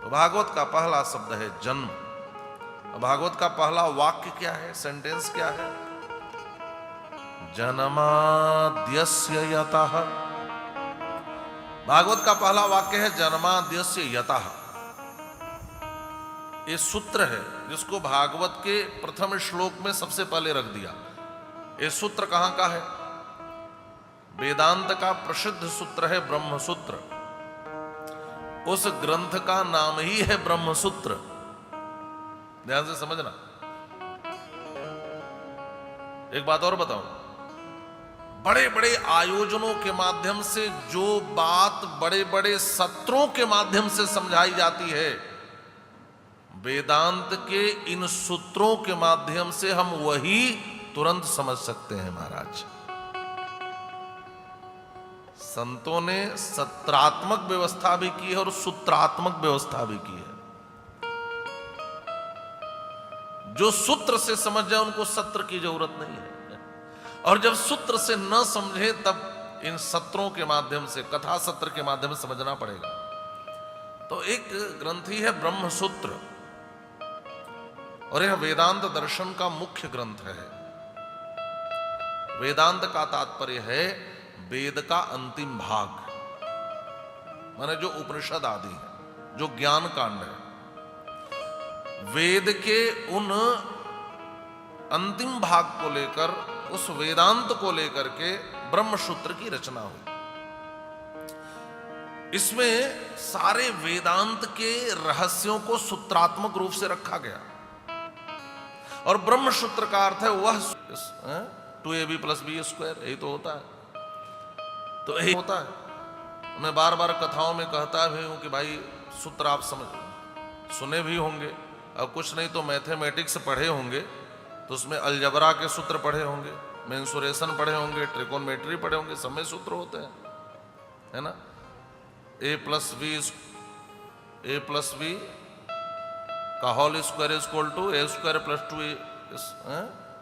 तो भागवत का पहला शब्द है जन्म। भागवत का पहला वाक्य क्या है, सेंटेंस क्या है? जन्माद्यस्य यतः। भागवत का पहला वाक्य है जन्माद्यस्य यतः। ये सूत्र है जिसको भागवत के प्रथम श्लोक में सबसे पहले रख दिया। ये सूत्र कहां का है? वेदांत का प्रसिद्ध सूत्र है ब्रह्म सूत्र। उस ग्रंथ का नाम ही है ब्रह्म सूत्र। ध्यान से समझना। एक बात और बताऊं, बड़े बड़े आयोजनों के माध्यम से जो बात बड़े बड़े सत्रों के माध्यम से समझाई जाती है, वेदांत के इन सूत्रों के माध्यम से हम वही तुरंत समझ सकते हैं महाराज। संतों ने सत्रात्मक व्यवस्था भी की है और सूत्रात्मक व्यवस्था भी की है। जो सूत्र से समझ जाए उनको सत्र की जरूरत नहीं है, और जब सूत्र से न समझे तब इन सत्रों के माध्यम से, कथा सत्र के माध्यम से समझना पड़ेगा। तो एक ग्रंथ ही है ब्रह्म सूत्र, और यह वेदांत दर्शन का मुख्य ग्रंथ है। वेदांत का तात्पर्य है वेद का अंतिम भाग, माने जो उपनिषद आदि है, जो ज्ञान कांड है। वेद के उन अंतिम भाग को लेकर, उस वेदांत को लेकर के ब्रह्म सूत्र की रचना हुई। इसमें सारे वेदांत के रहस्यों को सूत्रात्मक रूप से रखा गया। और ब्रह्म सूत्र का अर्थ है वह 2ab + b², यही तो होता है। तो यही होता है। मैं बार बार कथाओं में कहता भी हूं कि भाई सूत्र आप सुने भी होंगे, अब कुछ नहीं तो मैथमेटिक्स पढ़े होंगे, तो उसमें अलजबरा के सूत्र पढ़े होंगे, मेंसुरेशन पढ़े होंगे, ट्रिकोनमेट्री पढ़े होंगे, सब में सूत्र होते हैं, है ना। a + b का whole square is equal to a² +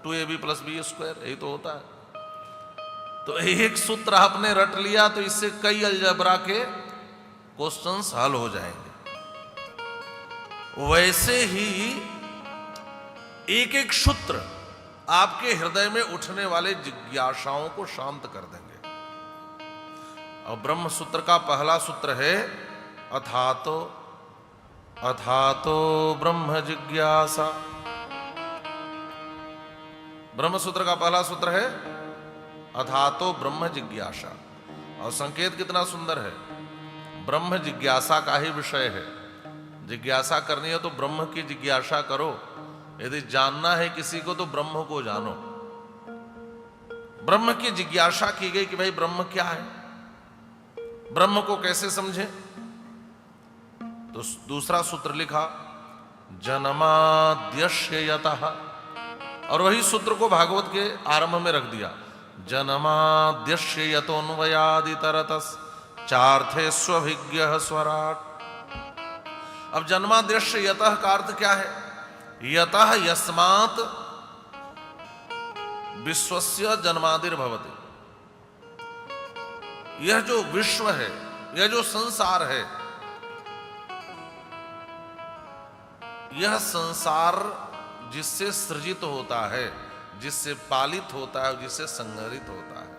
2ab + b², यही तो होता है। तो एक सूत्र आपने रट लिया तो इससे कई अलजबरा के क्वेश्चंस हल हो जाएंगे। वैसे ही एक एक सूत्र आपके हृदय में उठने वाले जिज्ञासाओं को शांत कर देंगे। और ब्रह्म सूत्र का पहला सूत्र है अथातो ब्रह्म जिज्ञासा। ब्रह्म सूत्र का पहला सूत्र है अथातो ब्रह्म जिज्ञासा। और संकेत कितना सुंदर है, ब्रह्म जिज्ञासा का ही विषय है। जिज्ञासा करनी है तो ब्रह्म की जिज्ञासा करो। यदि जानना है किसी को तो ब्रह्म को जानो। ब्रह्म की जिज्ञासा की गई कि भाई ब्रह्म क्या है, ब्रह्म को कैसे समझे। तो दूसरा सूत्र लिखा जन्माद्यस्य यतः, और वही सूत्र को भागवत के आरंभ में रख दिया। जन्माद्यस्य यतोऽन्वयादितरतस् चार्थे स्वभिज्ञः स्वराट्। अब जन्माद्यस्य यतः का अर्थ क्या है? यतः यस्मात् विश्वस्य जन्मादिर्भवति। यह जो विश्व है, यह जो संसार है, यह संसार जिससे सृजित होता है, जिससे पालित होता है, जिससे संहरित होता है,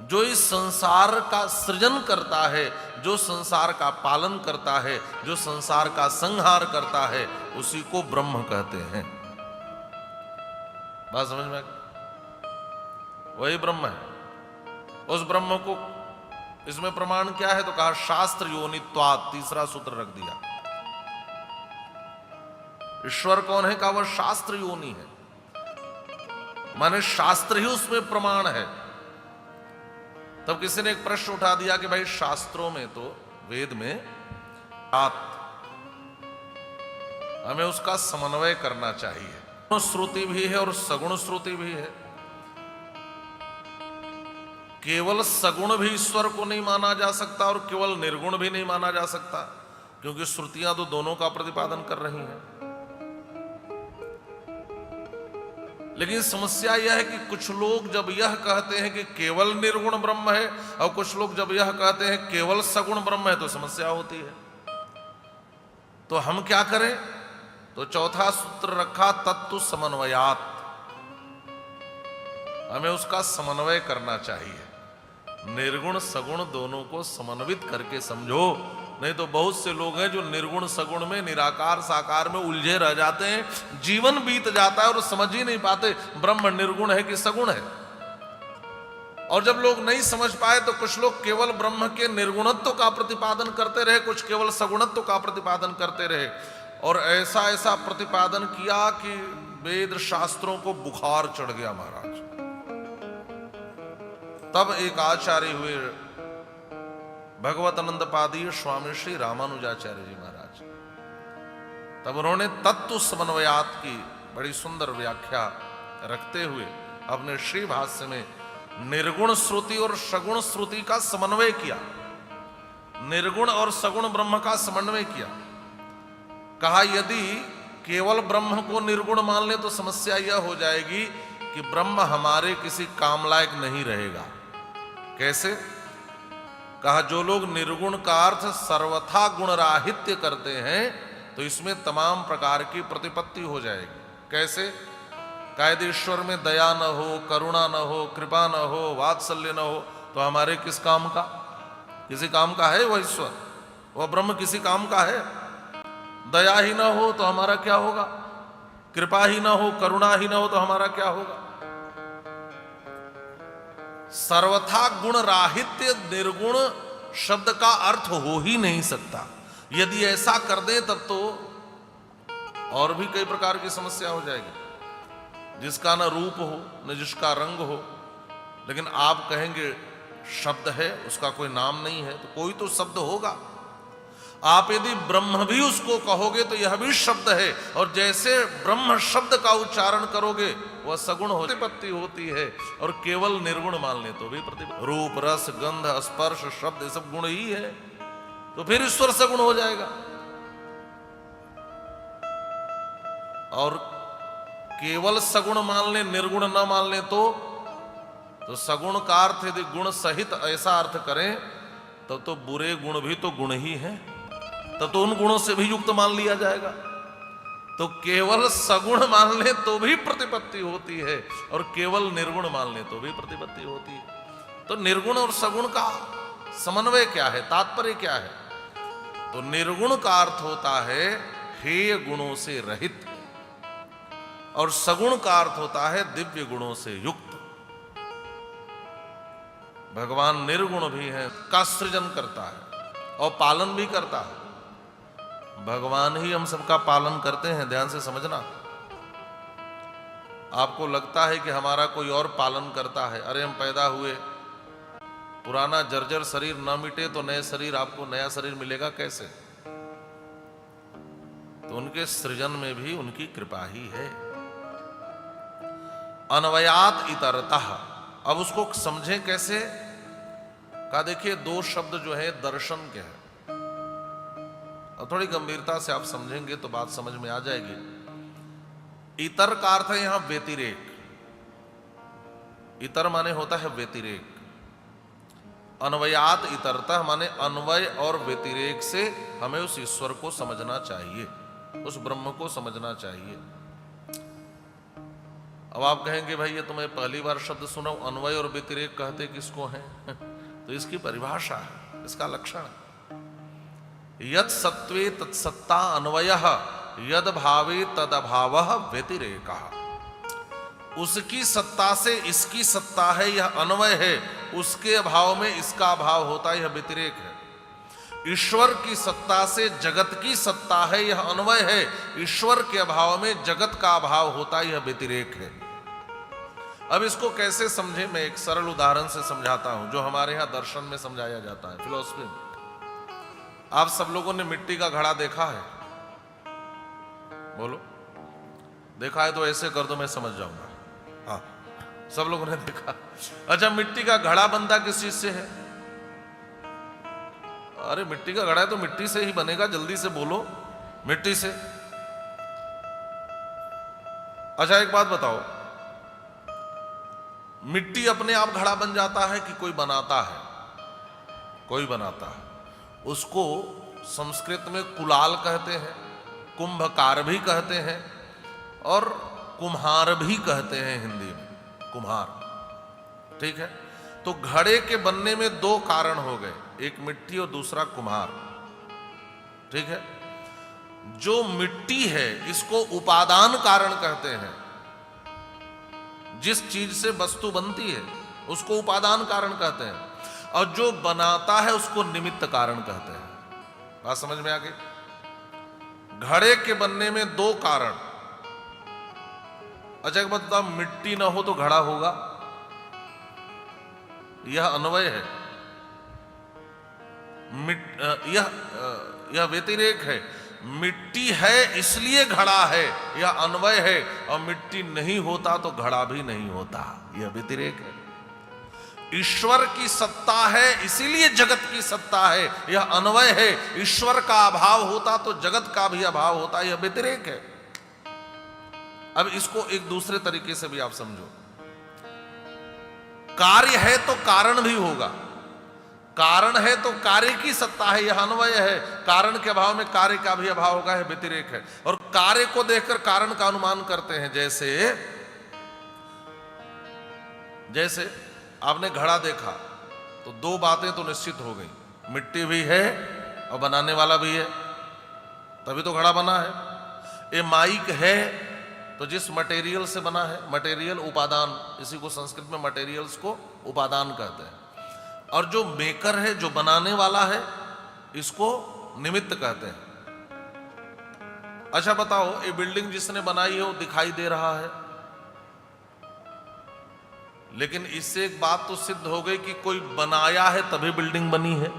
जो इस संसार का सृजन करता है, जो संसार का पालन करता है, जो संसार का संहार करता है, उसी को ब्रह्म कहते हैं। बात समझ में? वही ब्रह्म है। उस ब्रह्म को, इसमें प्रमाण क्या है? तो कहा शास्त्र योनित्वात्, तीसरा सूत्र रख दिया। ईश्वर कौन है? कहा वह शास्त्र योनि है, माने शास्त्र ही उसमें प्रमाण है। तब किसी ने एक प्रश्न उठा दिया कि भाई शास्त्रों में तो, वेद में हमें उसका समन्वय करना चाहिए। श्रुति भी है और सगुण श्रुति भी है। केवल सगुण भी ईश्वर को नहीं माना जा सकता और केवल निर्गुण भी नहीं माना जा सकता, क्योंकि श्रुतियां तो दोनों का प्रतिपादन कर रही हैं। लेकिन समस्या यह है कि कुछ लोग जब यह कहते हैं कि केवल निर्गुण ब्रह्म है और कुछ लोग जब यह कहते हैं केवल सगुण ब्रह्म है, तो समस्या होती है। तो हम क्या करें? तो चौथा सूत्र रखा, तत्व समन्वयात। हमें उसका समन्वय करना चाहिए। निर्गुण सगुण दोनों को समन्वित करके समझो। नहीं तो बहुत से लोग हैं जो निर्गुण सगुण में, निराकार साकार में उलझे रह जाते हैं, जीवन बीत जाता है और समझ ही नहीं पाते ब्रह्म निर्गुण है कि सगुण है। और जब लोग नहीं समझ पाए तो कुछ लोग केवल ब्रह्म के निर्गुणत्व का प्रतिपादन करते रहे, कुछ केवल सगुणत्व का प्रतिपादन करते रहे, और ऐसा ऐसा प्रतिपादन किया कि वेद शास्त्रों को बुखार चढ़ गया महाराज। तब एक आचार्य हुए भगवत आनंद पादीय स्वामी श्री रामानुजाचार्य जी महाराज। तब उन्होंने तत्व समन्वयात की बड़ी सुंदर व्याख्या रखते हुए अपने श्री भाष्य में निर्गुण श्रुति और सगुण श्रुति का समन्वय किया, निर्गुण और सगुण ब्रह्म का समन्वय किया। कहा यदि केवल ब्रह्म को निर्गुण मान ले तो समस्या यह हो जाएगी कि ब्रह्म हमारे किसी काम लायक नहीं रहेगा। कैसे? कहा जो लोग निर्गुण का अर्थ सर्वथा गुणराहित्य करते हैं तो इसमें तमाम प्रकार की प्रतिपत्ति हो जाएगी। कैसे? कायद ईश्वर में दया न हो, करुणा न हो, कृपा न हो, वात्सल्य न हो, तो हमारे किस काम का? किसी काम का है वह ईश्वर? वह ब्रह्म किसी काम का है? दया ही न हो तो हमारा क्या होगा? कृपा ही न हो, करुणा ही न हो तो हमारा क्या होगा? सर्वथा गुण राहित्य निर्गुण शब्द का अर्थ हो ही नहीं सकता। यदि ऐसा कर दे तब तो और भी कई प्रकार की समस्या हो जाएगी। जिसका न रूप हो न जिसका रंग हो, लेकिन आप कहेंगे शब्द है, उसका कोई नाम नहीं है, तो कोई तो शब्द होगा। आप यदि ब्रह्म भी उसको कहोगे तो यह भी शब्द है, और जैसे ब्रह्म शब्द का उच्चारण करोगे वह सगुण प्रतिपत्ति होती है, और केवल निर्गुण मान ले तो भी प्रतिपत्ति। रूप रस गंध स्पर्श शब्द ये सब गुण ही है, तो फिर ईश्वर सगुण हो जाएगा। और केवल सगुण मान ले निर्गुण न मान ले तो सगुण का अर्थ यदि गुण सहित ऐसा अर्थ करें तब तो बुरे गुण भी तो गुण ही हैं, तब तो उन गुणों से भी युक्त मान लिया जाएगा। तो केवल सगुण मान ले तो भी प्रतिपत्ति होती है, और केवल निर्गुण मान ले तो भी प्रतिपत्ति होती है। तो निर्गुण और सगुण का समन्वय क्या है, तात्पर्य क्या है? तो निर्गुण का अर्थ होता है हेय गुणों से रहित, और सगुण का अर्थ होता है दिव्य गुणों से युक्त। भगवान निर्गुण भी है, का सृजन करता है और पालन भी करता है। भगवान ही हम सबका पालन करते हैं, ध्यान से समझना। आपको लगता है कि हमारा कोई और पालन करता है। अरे हम पैदा हुए, पुराना जर्जर शरीर न मिटे तो नए शरीर, आपको नया शरीर मिलेगा कैसे? तो उनके सृजन में भी उनकी कृपा ही है। अन्वयात इतरतः, अब उसको समझें कैसे? का देखिए दो शब्द जो है दर्शन के हैं, और थोड़ी गंभीरता से आप समझेंगे तो बात समझ में आ जाएगी। इतर का अर्थ है यहां व्यतिरेक। इतर माने होता है व्यतिरेक। अन्वयात इतरतः माने अन्वय और व्यतिरेक से हमें उस ईश्वर को समझना चाहिए, उस ब्रह्म को समझना चाहिए। अब आप कहेंगे भाई ये तो मैं पहली बार शब्द सुना हूं, अन्वय और व्यतिरेक कहते किसको हैं? तो इसकी परिभाषा है, इसका लक्षण है। यत् सत्वे तत्सत्ता अन्वयः, यद भावे तद अभावः व्यतिरेकः। उसकी सत्ता से इसकी सत्ता है, यह अन्वय है। उसके अभाव में इसका अभाव होता है, यह व्यतिरेक है। ईश्वर की सत्ता से जगत की सत्ता है, यह अन्वय है। ईश्वर के अभाव में जगत का अभाव होता है, यह व्यतिरेक है। अब इसको कैसे समझे? मैं एक सरल उदाहरण से समझाता हूं, जो हमारे यहां दर्शन में समझाया जाता है, फिलॉसफी में। आप सब लोगों ने मिट्टी का घड़ा देखा है? बोलो, देखा है तो ऐसे कर दो, मैं समझ जाऊंगा। हाँ, सब लोगों ने देखा। अच्छा, मिट्टी का घड़ा बनता किस चीज से है? अरे मिट्टी का घड़ा है तो मिट्टी से ही बनेगा, जल्दी से बोलो, मिट्टी से। अच्छा एक बात बताओ, मिट्टी अपने आप घड़ा बन जाता है कि कोई बनाता है? कोई बनाता है। उसको संस्कृत में कुलाल कहते हैं, कुंभकार भी कहते हैं और कुम्हार भी कहते हैं हिंदी में, कुम्हार। ठीक है, तो घड़े के बनने में दो कारण हो गए, एक मिट्टी और दूसरा कुम्हार। ठीक है, जो मिट्टी है इसको उपादान कारण कहते हैं। जिस चीज से वस्तु बनती है उसको उपादान कारण कहते हैं, और जो बनाता है उसको निमित्त कारण कहते हैं। बात समझ में आ गई? घड़े के बनने में दो कारण। अच्छा एक बात बताओ, मिट्टी ना हो तो घड़ा होगा? यह अन्वय है, यह व्यतिरेक है। मिट्टी है इसलिए घड़ा है, यह अन्वय है, और मिट्टी नहीं होता तो घड़ा भी नहीं होता, यह व्यतिरेक है। ईश्वर की सत्ता है इसीलिए जगत की सत्ता है, यह अन्वय है। ईश्वर का अभाव होता तो जगत का भी अभाव होता, यह व्यतिरेक है। अब इसको एक दूसरे तरीके से भी आप समझो। कार्य है तो कारण भी होगा, कारण है तो कार्य की सत्ता है, यह अन्वय है। कारण के अभाव में कार्य का भी अभाव होगा, यह व्यतिरेक है। और कार्य को देखकर कारण का अनुमान करते हैं। जैसे आपने घड़ा देखा तो दो बातें तो निश्चित हो गई, मिट्टी भी है और बनाने वाला भी है, तभी तो घड़ा बना है। ये माइक है तो जिस मटेरियल से बना है, मटेरियल उपादान, इसी को संस्कृत में मटेरियल्स को उपादान कहते हैं। और जो मेकर है, जो बनाने वाला है, इसको निमित्त कहते हैं। अच्छा बताओ, ये बिल्डिंग जिसने बनाई है वो दिखाई दे रहा है, लेकिन इससे एक बात तो सिद्ध हो गई कि कोई बनाया है तभी बिल्डिंग बनी है,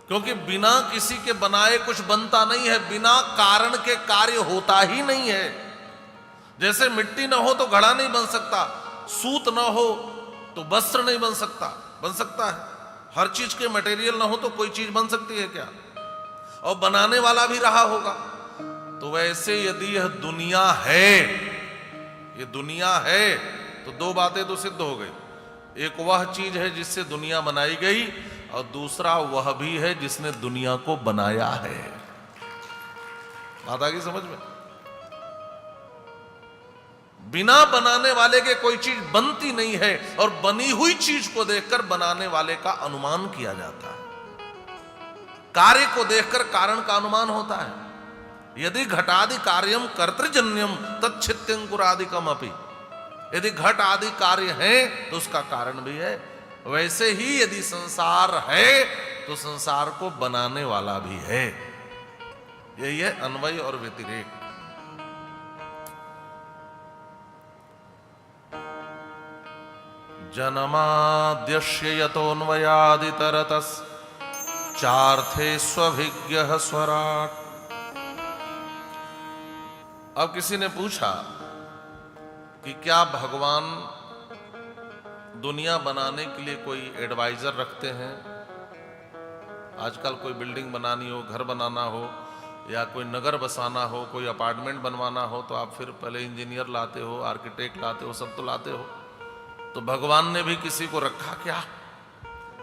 क्योंकि बिना किसी के बनाए कुछ बनता नहीं है। बिना कारण के कार्य होता ही नहीं है। जैसे मिट्टी ना हो तो घड़ा नहीं बन सकता, सूत ना हो तो वस्त्र नहीं बन सकता। बन सकता है, हर चीज के मटेरियल ना हो तो कोई चीज बन सकती है क्या? और बनाने वाला भी रहा होगा। तो वैसे यदि यह दुनिया है, ये दुनिया है, तो दो बातें तो सिद्ध हो गई। एक वह चीज है जिससे दुनिया बनाई गई, और दूसरा वह भी है जिसने दुनिया को बनाया है। बात आ गई समझ में? बिना बनाने वाले के कोई चीज बनती नहीं है, और बनी हुई चीज को देखकर बनाने वाले का अनुमान किया जाता है। कार्य को देखकर कारण का अनुमान होता है। यदि घटादि कार्यम कर्तृजन्यम तच्छित्यंकुरादिकम अपि, यदि घट आदि कार्य है तो उसका कारण भी है। वैसे ही यदि संसार है तो संसार को बनाने वाला भी है। यही है अन्वय और व्यतिरेक। जन्माद्यस्य यतोऽन्वयादितरतस् चार्थे स्वभिज्ञः स्वराट्। अब किसी ने पूछा कि क्या भगवान दुनिया बनाने के लिए कोई एडवाइजर रखते हैं? आजकल कोई बिल्डिंग बनानी हो, घर बनाना हो, या कोई नगर बसाना हो, कोई अपार्टमेंट बनवाना हो, तो आप फिर पहले इंजीनियर लाते हो, आर्किटेक्ट लाते हो, सब तो लाते हो। तो भगवान ने भी किसी को रखा क्या?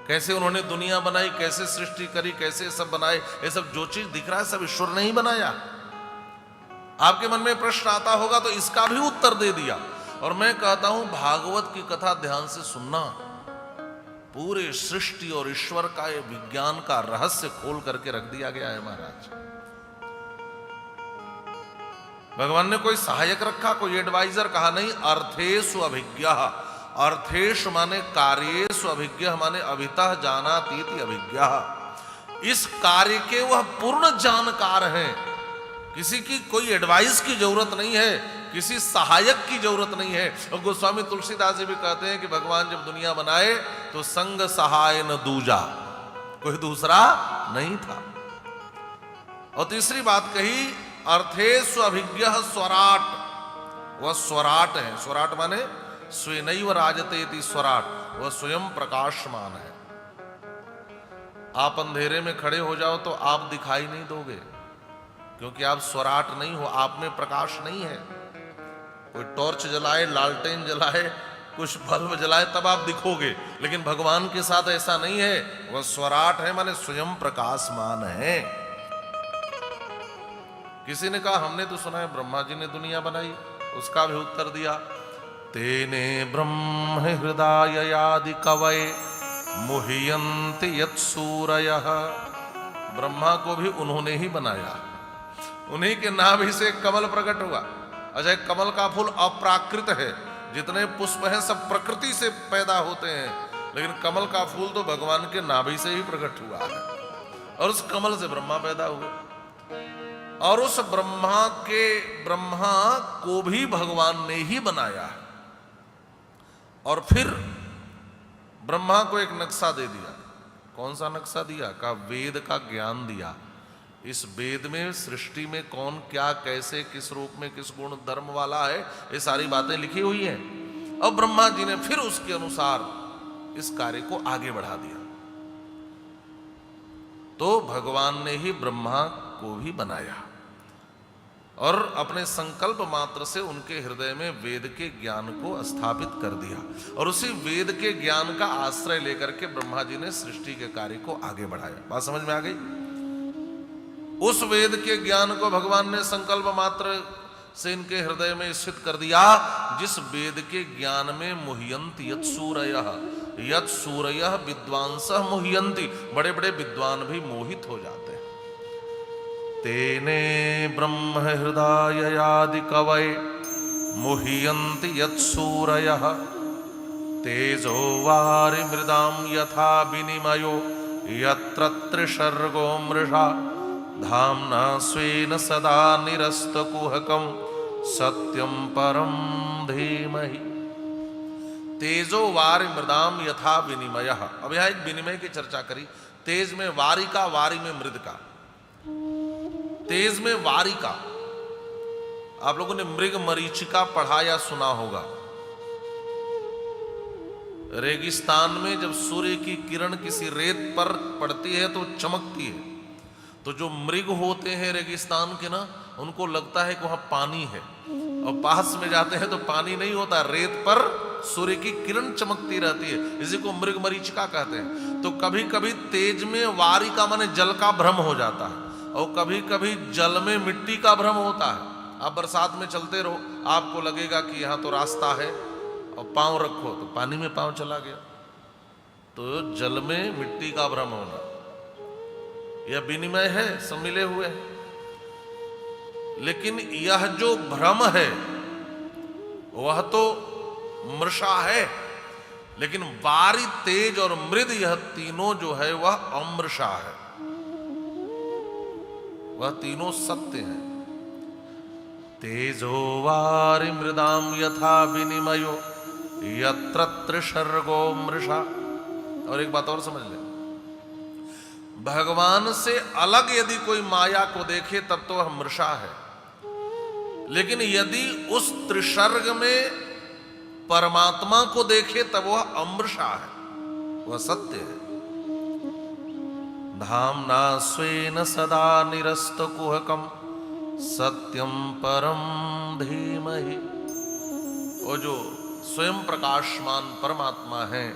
कैसे उन्होंने दुनिया बनाई, कैसे सृष्टि करी, कैसे सब बनाए? ये सब जो चीज दिख रहा है सब ईश्वर ने ही बनाया। आपके मन में प्रश्न आता होगा तो इसका भी उत्तर दे दिया। और मैं कहता हूं भागवत की कथा ध्यान से सुनना, पूरे सृष्टि और ईश्वर का ये विज्ञान का रहस्य खोल करके रख दिया गया है महाराज। भगवान ने कोई सहायक रखा, कोई एडवाइजर कहा नहीं। अर्थेषु अभिज्ञः, अर्थेषु माने कार्येषु अभिज्ञः माने अभितः जानातीति अभिज्ञः। इस कार्य के वह पूर्ण जानकार हैं। किसी की कोई एडवाइस की जरूरत नहीं है, किसी सहायक की जरूरत नहीं है। और गोस्वामी तुलसीदास जी भी कहते हैं कि भगवान जब दुनिया बनाए तो संग सहाय न दूजा, कोई दूसरा नहीं था। और तीसरी बात कही, अर्थेषु अभिज्ञः स्वराट। वह स्वराट है। स्वराट माने स्वेनैव राजते इति स्वराट, वह स्वयं प्रकाशमान है। आप अंधेरे में खड़े हो जाओ तो आप दिखाई नहीं दोगे, क्योंकि आप स्वराट नहीं हो, आप में प्रकाश नहीं है। कोई टॉर्च जलाए, लालटेन जलाए, कुछ बल्ब जलाए तब आप दिखोगे, लेकिन भगवान के साथ ऐसा नहीं है। वह स्वराट है, माने स्वयं प्रकाशमान है। किसी ने कहा हमने तो सुना है ब्रह्मा जी ने दुनिया बनाई, उसका भी उत्तर दिया, तेने ब्रह्म हृदयादि कवये मुह्यन्ति यत्सूरयः। ब्रह्मा को भी उन्होंने ही बनाया, उन्हीं के नाभि से कमल प्रकट हुआ। अच्छा, कमल का फूल अप्राकृत है, जितने पुष्प हैं सब प्रकृति से पैदा होते हैं, लेकिन कमल का फूल तो भगवान के नाभि से ही प्रकट हुआ है, और उस कमल से ब्रह्मा पैदा हुए। और उस ब्रह्मा को भी भगवान ने ही बनाया। और फिर ब्रह्मा को एक नक्शा दे दिया। कौन सा नक्शा दिया? का वेद का ज्ञान दिया। इस वेद में सृष्टि में कौन क्या कैसे किस रूप में किस गुण धर्म वाला है, ये सारी बातें लिखी हुई हैं। और ब्रह्मा जी ने फिर उसके अनुसार इस कार्य को आगे बढ़ा दिया। तो भगवान ने ही ब्रह्मा को भी बनाया और अपने संकल्प मात्र से उनके हृदय में वेद के ज्ञान को स्थापित कर दिया। और उसी वेद के ज्ञान का आश्रय लेकर के ब्रह्मा जी ने सृष्टि के कार्य को आगे बढ़ाया। बात समझ में आ गई? उस वेद के ज्ञान को भगवान ने संकल्प मात्र से इनके हृदय में स्थित कर दिया, जिस वेद के ज्ञान में मुह्यन्ति यत् सूरयः विद्वांसः मुह्यन्ति, बड़े बड़े विद्वान भी मोहित हो जाते हैं। तेने ब्रह्म हृदयादि कवये मुह्यन्ति यत् सूरयः तेजो वारिमृदां यथा विनिमयो यत्र त्रिसर्गो मृषा धाम्ना स्वेन सदा निरस्तकुहकं सत्यं परं धीमहि। तेजो वारि मृदाम यथा विनिमयः। अब यहां एक विनिमय की चर्चा करी। तेज में वारि का, वारि में मृद का। तेज में वारि का, आप लोगों ने मृग मरीचिका पढ़ा या सुना होगा। रेगिस्तान में जब सूर्य की किरण किसी रेत पर पड़ती है तो चमकती है, तो जो मृग होते हैं रेगिस्तान के ना, उनको लगता है कि वहां पानी है, और पास में जाते हैं तो पानी नहीं होता, रेत पर सूर्य की किरण चमकती रहती है। इसी को मृग मरीचिका कहते हैं। तो कभी कभी तेज में वारि का माने जल का भ्रम हो जाता है, और कभी कभी जल में मिट्टी का भ्रम होता है। आप बरसात में चलते रहो, आपको लगेगा कि यहाँ तो रास्ता है, और पांव रखो तो पानी में पांव चला गया। तो जल में मिट्टी का भ्रम होना, यह विनिमय है, सब मिले हुए हैं। लेकिन यह जो भ्रम है वह तो मृषा है, लेकिन वारि, तेज और मृद, यह तीनों जो है वह अमृषा है, वह तीनों सत्य हैं। तेजो वारि मृदाम यथा विनिमयो यत्र त्रिसर्गो मृषा। और एक बात और समझ ले, भगवान से अलग यदि कोई माया को देखे तब तो वह मृषा है, लेकिन यदि उस त्रिसर्ग में परमात्मा को देखे तब वह अमृषा है, वह सत्य है। धाम्ना स्वेन सदा निरस्तकुहकं सत्यं परं धीमहि। वो जो स्वयं प्रकाशमान परमात्मा है,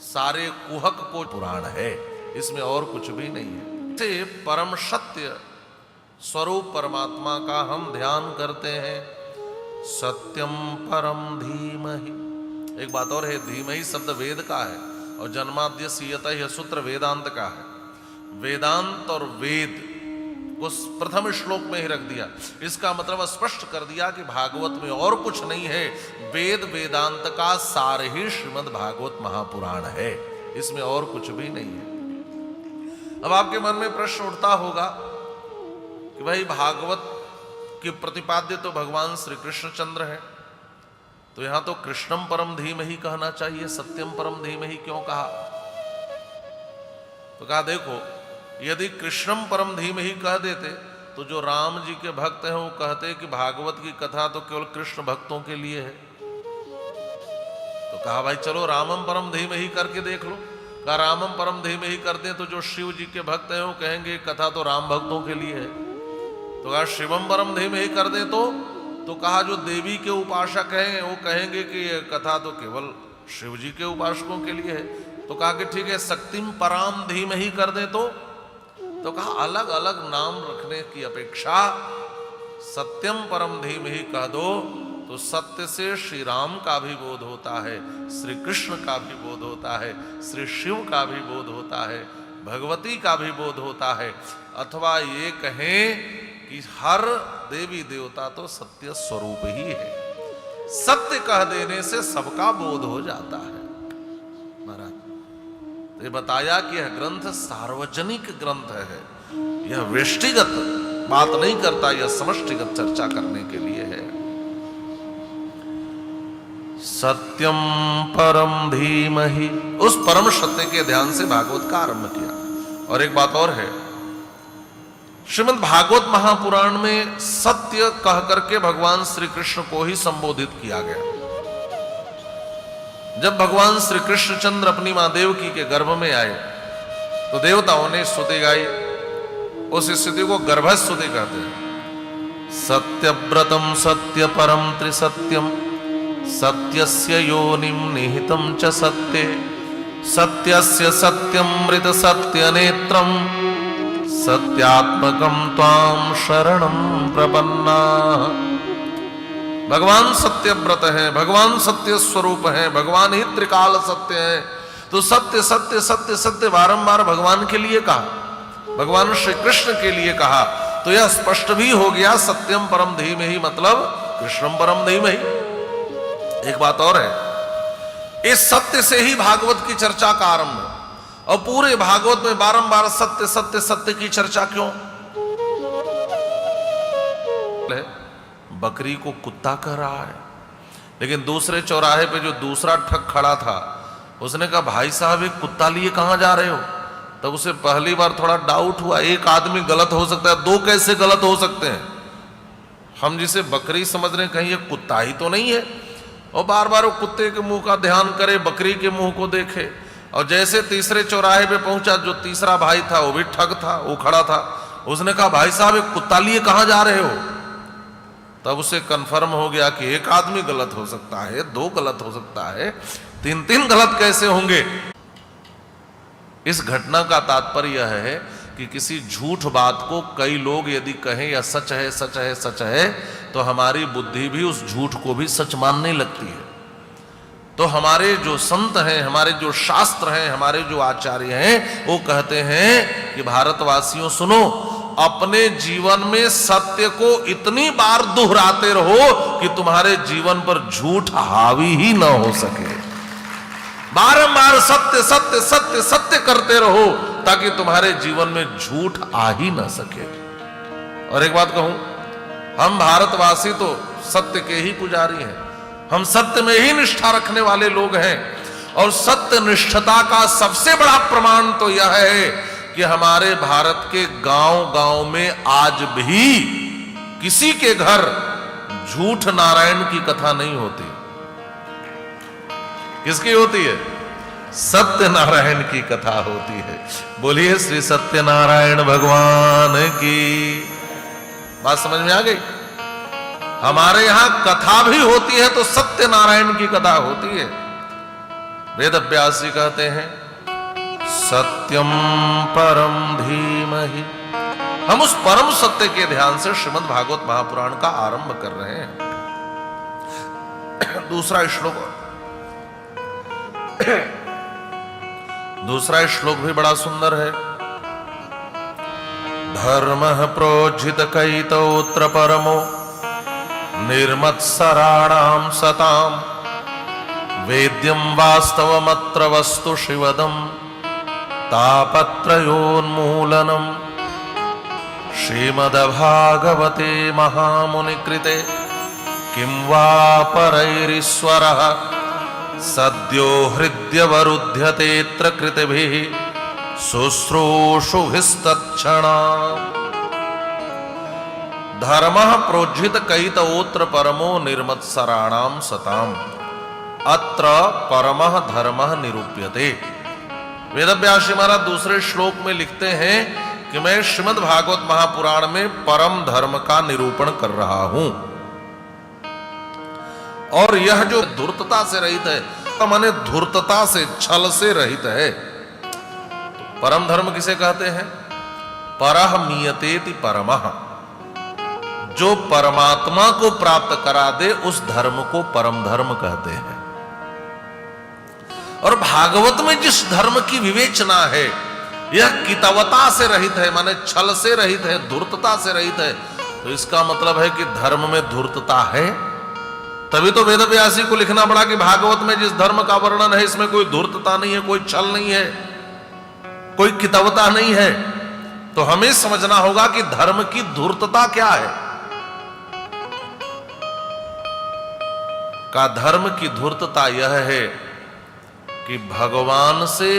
सारे कुहक को पुराण है, इसमें और कुछ भी नहीं है। से परम सत्य स्वरूप परमात्मा का हम ध्यान करते हैं। सत्यम परम धीमहि। एक बात और है, धीमहि शब्द वेद का है, और जन्माद्यस्य यह सूत्र वेदांत का है। वेदांत और वेद को प्रथम श्लोक में ही रख दिया। इसका मतलब स्पष्ट कर दिया कि भागवत में और कुछ नहीं है, वेद वेदांत का सार ही श्रीमद् भागवत महापुराण है, इसमें और कुछ भी नहीं है। अब आपके मन में प्रश्न उठता होगा कि भाई भागवत के प्रतिपाद्य तो भगवान श्री कृष्णचंद्र है, तो यहां तो कृष्णम परम धीमहि कहना चाहिए, सत्यम परम धीमहि क्यों कहा? तो कहा देखो, यदि कृष्णम परम धीमहि कह देते तो जो राम जी के भक्त हैं वो कहते कि भागवत की कथा तो केवल कृष्ण भक्तों के लिए है। तो कहा भाई चलो रामम परम धीमहि करके देख लो। कहा रामम परम धीमहि कर दे तो जो शिव जी के भक्त हैं वो कहेंगे कथा तो राम भक्तों के लिए है। तो कहा शिवम परम धीमहि कर दे तो तो कहा जो देवी के उपासक हैं वो कहेंगे कि ये कथा तो केवल शिव जी के उपासकों के लिए है। तो कहा कि ठीक है, शक्तिम पराम धीमहि कर दे। तो कहा अलग अलग नाम रखने की अपेक्षा सत्यम परम धीमहि कह दो तो सत्य से श्री राम का भी बोध होता है, श्री कृष्ण का भी बोध होता है, श्री शिव का भी बोध होता है, भगवती का भी बोध होता है। अथवा ये कहें कि हर देवी देवता तो सत्य स्वरूप ही है। सत्य कह देने से सबका बोध हो जाता है। महाराज तो ये बताया कि यह ग्रंथ सार्वजनिक ग्रंथ है, यह व्यष्टिगत बात नहीं करता, यह समष्टिगत चर्चा करने के लिए है। सत्यम परम धीमहि, उस परम सत्य के ध्यान से भागवत का आरंभ किया। और एक बात और है, श्रीमद् भागवत महापुराण में सत्य कह करके भगवान श्री कृष्ण को ही संबोधित किया गया। जब भगवान श्री कृष्णचंद्र अपनी मां देवकी के गर्भ में आए तो देवताओं ने स्तुति गाई। उस स्थिति को गर्भस्तुति कहते हैं। सत्यव्रतम सत्य परम त्रिसत्यम सत्यस्य योनिम निहितम च सत्ये सत्यस्य सत्यमृत सत्य नेत्रम सत्यात्मकम त्वाम शरणम प्रपन्ना। भगवान सत्य व्रत है, भगवान सत्य स्वरूप है, भगवान ही त्रिकाल सत्य है। तो सत्य सत्य सत्य सत्य बारंबार भगवान के लिए कहा, भगवान श्री कृष्ण के लिए कहा। तो यह स्पष्ट भी हो गया सत्यम परम धीमहि मतलब कृष्णम परम धीमहि। एक बात और है, इस सत्य से ही भागवत की चर्चा का आरंभ है। और पूरे भागवत में बारंबार सत्य सत्य सत्य की चर्चा क्यों? बकरी को कुत्ता कह रहा है, लेकिन दूसरे चौराहे पे जो दूसरा ठग खड़ा था उसने कहा भाई साहब एक कुत्ता लिए कहां जा रहे हो? तब उसे पहली बार थोड़ा डाउट हुआ, एक आदमी गलत हो सकता है, दो कैसे गलत हो सकते हैं? हम जिसे बकरी समझ रहे हैं कहीं ये कुत्ता ही तो नहीं है। और बार बार वो कुत्ते के मुंह का ध्यान करे, बकरी के मुंह को देखे। और जैसे तीसरे चौराहे पे पहुंचा, जो तीसरा भाई था वो भी ठग था, वो खड़ा था। उसने कहा भाई साहब एक कुत्ता लिए कहां जा रहे हो? तब उसे कंफर्म हो गया कि एक आदमी गलत हो सकता है, दो गलत हो सकता है, तीन तीन गलत कैसे होंगे? इस घटना का तात्पर्य यह है कि किसी झूठ बात को कई लोग यदि कहें या सच है सच है सच है, तो हमारी बुद्धि भी उस झूठ को भी सच मानने लगती है। तो हमारे जो संत हैं, हमारे जो शास्त्र हैं, हमारे जो आचार्य हैं, वो कहते हैं कि भारतवासियों सुनो, अपने जीवन में सत्य को इतनी बार दोहराते रहो कि तुम्हारे जीवन पर झूठ हावी ही ना हो सके। बारंबार सत्य सत्य सत्य सत्य करते रहो ताकि तुम्हारे जीवन में झूठ आ ही ना सके। और एक बात कहूं, हम भारतवासी तो सत्य के ही पुजारी हैं, हम सत्य में ही निष्ठा रखने वाले लोग हैं। और सत्य निष्ठता का सबसे बड़ा प्रमाण तो यह है कि हमारे भारत के गांव गांव में आज भी किसी के घर झूठ नारायण की कथा नहीं होती। किसकी होती है? सत्य नारायण की कथा होती है। बोलिए श्री सत्यनारायण भगवान की। बात समझ में आ गई? हमारे यहां कथा भी होती है तो सत्य नारायण की कथा होती है। वेद व्यास जी कहते हैं सत्यम परम धीमहि। हम उस परम सत्य के ध्यान से श्रीमद् भागवत महापुराण का आरंभ कर रहे हैं। दूसरा श्लोक भी बड़ा सुंदर है। धर्मः प्रोज्झित कैतौत्र परमो निर्मत्सराणां सतां वेद्यं वास्तवमत्र वस्तु शिवदं तापत्रयोन्मूलनम्। श्रीमद्भागवते महामुनिकृते किं वा परैरीश्वरः सद्यो हृद्यवरुध्यतेऽत्र कृतिभिः शुश्रूषुभिस्तत्क्षणात्। धर्मः प्रोज्झित कैतवोत्र परमो निर्मत्सराणां सताम् अत्र परमः धर्मः निरूप्यते। वेदव्यास जी महाराज दूसरे श्लोक में लिखते हैं कि मैं श्रीमद् भागवत महापुराण में परम धर्म का निरूपण कर रहा हूं। और यह जो धूर्तता से रहित है, तो माने धूर्तता से, छल से रहित है। तो परम धर्म किसे कहते हैं? परह मीयतेति परमः, जो परमात्मा को प्राप्त करा दे उस धर्म को परम धर्म कहते हैं। और भागवत में जिस धर्म की विवेचना है यह कितवता से रहित है, माने छल से रहित है, धूर्तता से रहित है। तो इसका मतलब है कि धर्म में धूर्तता है। तभी तो वेदव्यासी को लिखना पड़ा कि भागवत में जिस धर्म का वर्णन है इसमें कोई धूर्तता नहीं है, कोई छल नहीं है, कोई कितवता नहीं है। तो हमें समझना होगा कि धर्म की धूर्तता क्या है। का धर्म की धूर्तता यह है कि भगवान से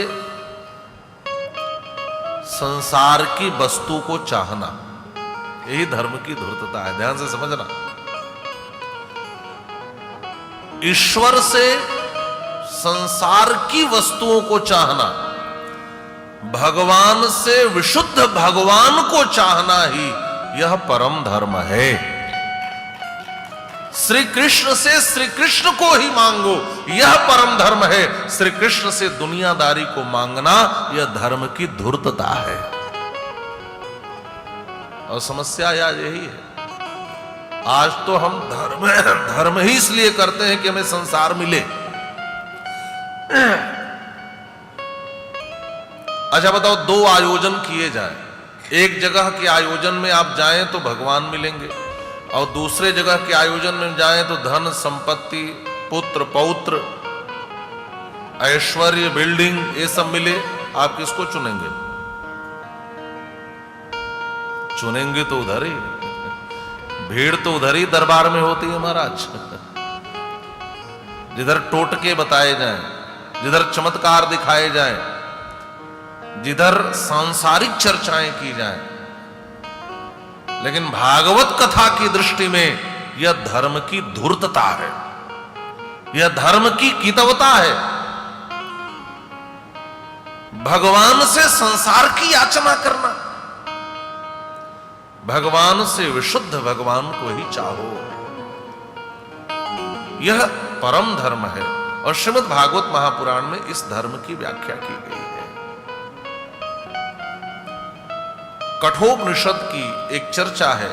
संसार की वस्तु को चाहना, यही धर्म की धूर्तता है। ध्यान से समझना, ईश्वर से संसार की वस्तुओं को चाहना, भगवान से विशुद्ध भगवान को चाहना ही यह परम धर्म है। श्री कृष्ण से श्री कृष्ण को ही मांगो, यह परम धर्म है। श्री कृष्ण से दुनियादारी को मांगना यह धर्म की धूर्तता है। और समस्या याद यही है, आज तो हम धर्म ही इसलिए करते हैं कि हमें संसार मिले। अच्छा बताओ, दो आयोजन किए जाए, एक जगह के आयोजन में आप जाएं तो भगवान मिलेंगे, और दूसरे जगह के आयोजन में जाएं तो धन संपत्ति, पुत्र पौत्र, ऐश्वर्य, बिल्डिंग, ये सब मिले। आप किसको चुनेंगे? चुनेंगे तो उधर ही, भीड़ तो उधर ही दरबार में होती है महाराज, जिधर टोटके बताए जाएं, जिधर चमत्कार दिखाए जाएं, जिधर सांसारिक चर्चाएं की जाएं। लेकिन भागवत कथा की दृष्टि में यह धर्म की धूर्तता है, यह धर्म की कितवता है। भगवान से संसार की याचना करना, भगवान से विशुद्ध भगवान को ही चाहो, यह परम धर्म है। और श्रीमद् भागवत महापुराण में इस धर्म की व्याख्या की गई है। कठोपनिषद की एक चर्चा है,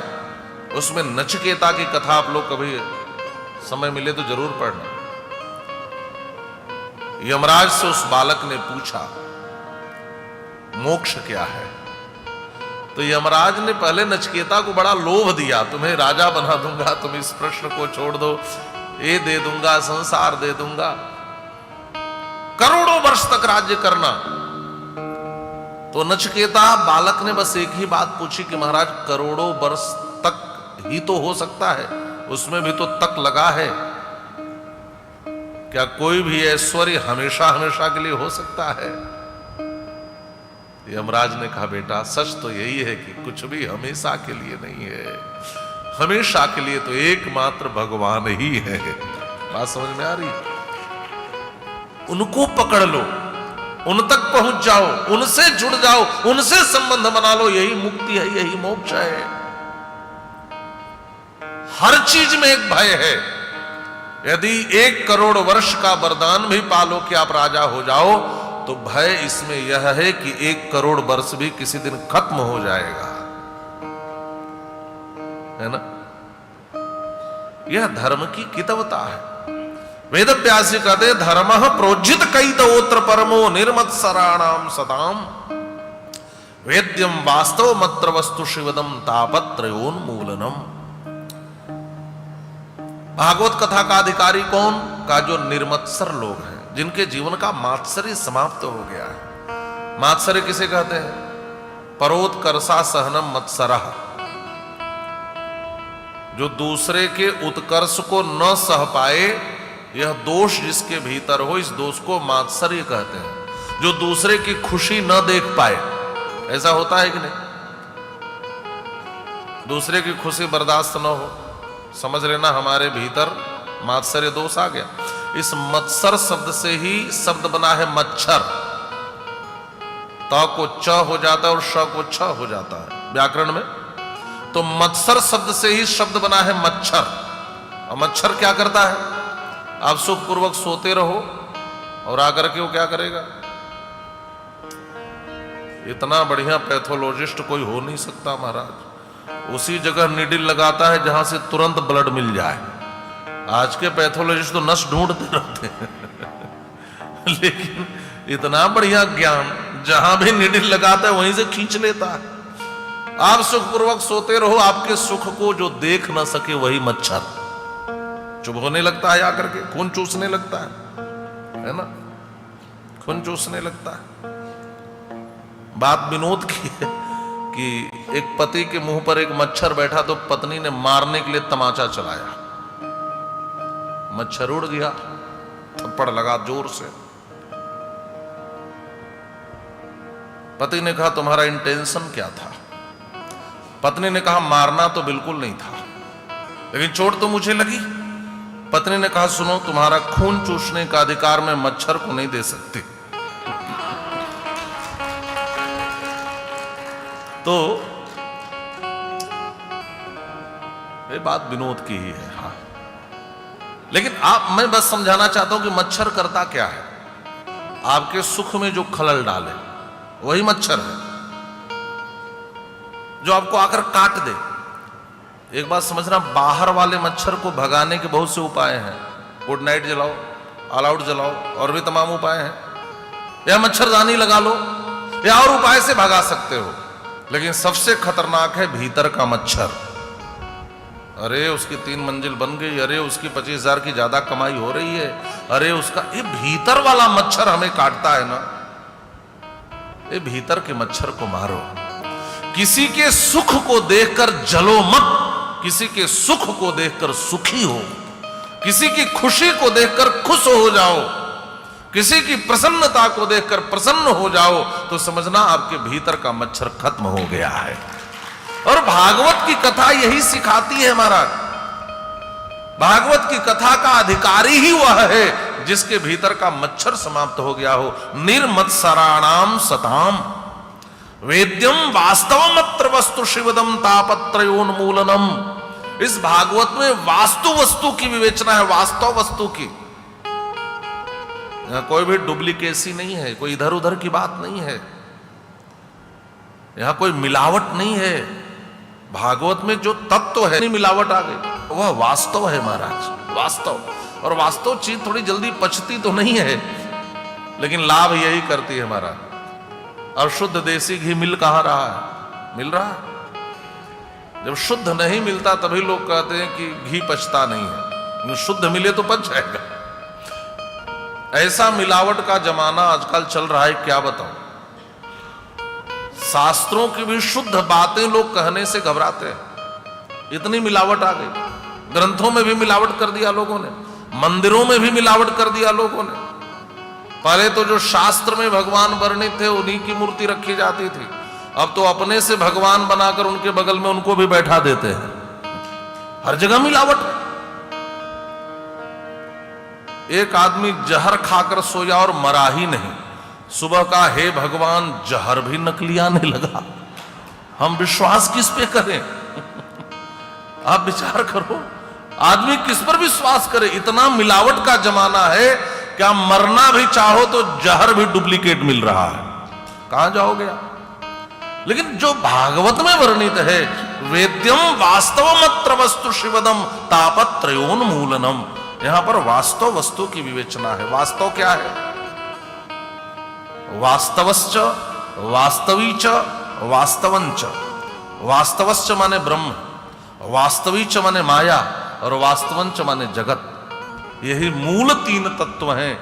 उसमें नचिकेता की कथा आप लोग कभी समय मिले तो जरूर पढ़ना। यमराज से उस बालक ने पूछा मोक्ष क्या है, तो यमराज ने पहले नचिकेता को बड़ा लोभ दिया, तुम्हें राजा बना दूंगा, तुम इस प्रश्न को छोड़ दो, ये दे दूंगा, संसार दे दूंगा, करोड़ों वर्ष तक राज्य करना। तो नचिकेता बालक ने बस एक ही बात पूछी कि महाराज करोड़ों वर्ष तक ही तो हो सकता है, उसमें भी तो तक लगा है, क्या कोई भी ऐश्वर्य हमेशा हमेशा के लिए हो सकता है? यमराज ने कहा बेटा सच तो यही है कि कुछ भी हमेशा के लिए नहीं है, हमेशा के लिए तो एकमात्र भगवान ही है। बात समझ में आ रही? उनको पकड़ लो, उन तक पहुंच जाओ, उनसे जुड़ जाओ, उनसे संबंध बना लो, यही मुक्ति है, यही मोक्ष है। हर चीज में एक भय है। यदि 1 करोड़ वर्ष का वरदान भी पालो कि आप राजा हो जाओ, तो भय इसमें यह है कि 1 करोड़ वर्ष भी किसी दिन खत्म हो जाएगा, है ना? यह धर्म की कितवता है। वेद व्यास जी कहते धर्म प्रोज्जित कैतवोत्र परमो निर्मत्सराणाम सदाम वेद्यम वास्तव मत्र वस्तु शिवदम तापत्रयोन्मूलनम। भागवत कथा का अधिकारी कौन? का जो निर्मत्सर लोग हैं, जिनके जीवन का मात्सर्य समाप्त हो गया है। मात्सर्य किसे कहते हैं? परोत्कर्षा सहनम मत्सरः, जो दूसरे के उत्कर्ष को न सह पाए, यह दोष जिसके भीतर हो, इस दोष को मात्सर्य कहते हैं। जो दूसरे की खुशी न देख पाए, ऐसा होता है कि नहीं? दूसरे की खुशी बर्दाश्त न हो, समझ लेना हमारे भीतर मात्सर्य दोष आ गया। इस मत्सर शब्द से ही शब्द बना है मच्छर। त को च हो जाता है और श को छ हो जाता है व्याकरण में। तो मत्सर शब्द से ही शब्द बना है मच्छर। और मच्छर क्या करता है? आप सुखपूर्वक सोते रहो और आकर के वो क्या करेगा? इतना बढ़िया पैथोलॉजिस्ट कोई हो नहीं सकता महाराज। उसी जगह नीडल लगाता है जहां से तुरंत ब्लड मिल जाए। आज के पैथोलॉजिस्ट तो नस ढूंढते रहते हैं लेकिन इतना बढ़िया ज्ञान, जहां भी नीडल लगाता है वहीं से खींच लेता है। आप सुखपूर्वक सोते रहो, आपके सुख को जो देख ना सके वही मच्छर चुप होने लगता है, आकर के खून चूसने लगता है ना, खून चूसने लगता है। बात विनोद की है कि एक पति के मुंह पर एक मच्छर बैठा तो पत्नी ने मारने के लिए तमाचा चलाया, मच्छर उड़ गया, थप्पड़ लगा जोर से। पति ने कहा तुम्हारा इंटेंशन क्या था? पत्नी ने कहा मारना तो बिल्कुल नहीं था, लेकिन चोट तो मुझे लगी। पत्नी ने कहा सुनो, तुम्हारा खून चूसने का अधिकार मैं मच्छर को नहीं दे सकती। तो ये बात विनोद की ही है, हाँ। लेकिन मैं बस समझाना चाहता हूं कि मच्छर करता क्या है। आपके सुख में जो खलल डाले वही मच्छर है, जो आपको आकर काट दे। एक बात समझना, बाहर वाले मच्छर को भगाने के बहुत से उपाय हैं। गुड नाइट जलाओ, ऑल आउट जलाओ, और भी तमाम उपाय हैं, या मच्छरदानी लगा लो, या और उपाय से भगा सकते हो। लेकिन सबसे खतरनाक है भीतर का मच्छर। अरे उसकी 3 मंजिल बन गई, अरे उसकी 25,000 की ज्यादा कमाई हो रही है, अरे उसका, ये भीतर वाला मच्छर हमें काटता है ना। ये भीतर के मच्छर को मारो। किसी के सुख को देखकर जलो मत, किसी के सुख को देखकर सुखी हो, किसी की खुशी को देखकर खुश हो जाओ, किसी की प्रसन्नता को देखकर प्रसन्न हो जाओ, तो समझना आपके भीतर का मच्छर खत्म हो गया है। और भागवत की कथा यही सिखाती है महाराज। भागवत की कथा का अधिकारी ही वह है जिसके भीतर का मच्छर समाप्त हो गया हो। निर्मत्सराणाम सताम वेद्यम वास्तवमत्र वस्तु शिवदम तापत्रयोन्मूलनम। इस भागवत में वास्तु वस्तु की विवेचना है, वास्तव वस्तु की। यहां कोई भी डुप्लीकेसी नहीं है, कोई इधर उधर की बात नहीं है, यहां कोई मिलावट नहीं है। भागवत में जो तत्व है, नहीं मिलावट आ गई, वह वास्तव है महाराज, वास्तव। और वास्तव चीज थोड़ी जल्दी पचती तो नहीं है, लेकिन लाभ यही करती है महाराज। और शुद्ध देसी घी मिल कहां रहा है? मिल रहा है। जब शुद्ध नहीं मिलता तभी लोग कहते हैं कि घी पचता नहीं है। शुद्ध मिले तो पच जाएगा। ऐसा मिलावट का जमाना आजकल चल रहा है, क्या बताऊं। शास्त्रों की भी शुद्ध बातें लोग कहने से घबराते हैं, इतनी मिलावट आ गई। ग्रंथों में भी मिलावट कर दिया लोगों ने, मंदिरों में भी मिलावट कर दिया लोगों ने। पहले तो जो शास्त्र में भगवान वर्णित थे उन्हीं की मूर्ति रखी जाती थी, अब तो अपने से भगवान बनाकर उनके बगल में उनको भी बैठा देते हैं। हर जगह मिलावट है। एक आदमी जहर खाकर सोया और मरा ही नहीं, सुबह का हे भगवान जहर भी नकली आने लगा। हम विश्वास किस पे करें? आप विचार करो, आदमी किस पर विश्वास करे? इतना मिलावट का जमाना है, क्या मरना भी चाहो तो जहर भी डुप्लीकेट मिल रहा है, कहां जाओगे आप? लेकिन जो भागवत में वर्णित है, वेद्यम वास्तवमत्र वस्तु शिवदम तापत्रयोन्मूलनम, यहां पर वास्तव वस्तु की विवेचना है। वास्तव क्या है? वास्तवश्च, वास्तवीच, वास्तवंच। वास्तवश्च माने ब्रह्म, वास्तवीच माने माया, और वास्तवंच माने जगत। यही मूल 3 तत्व हैं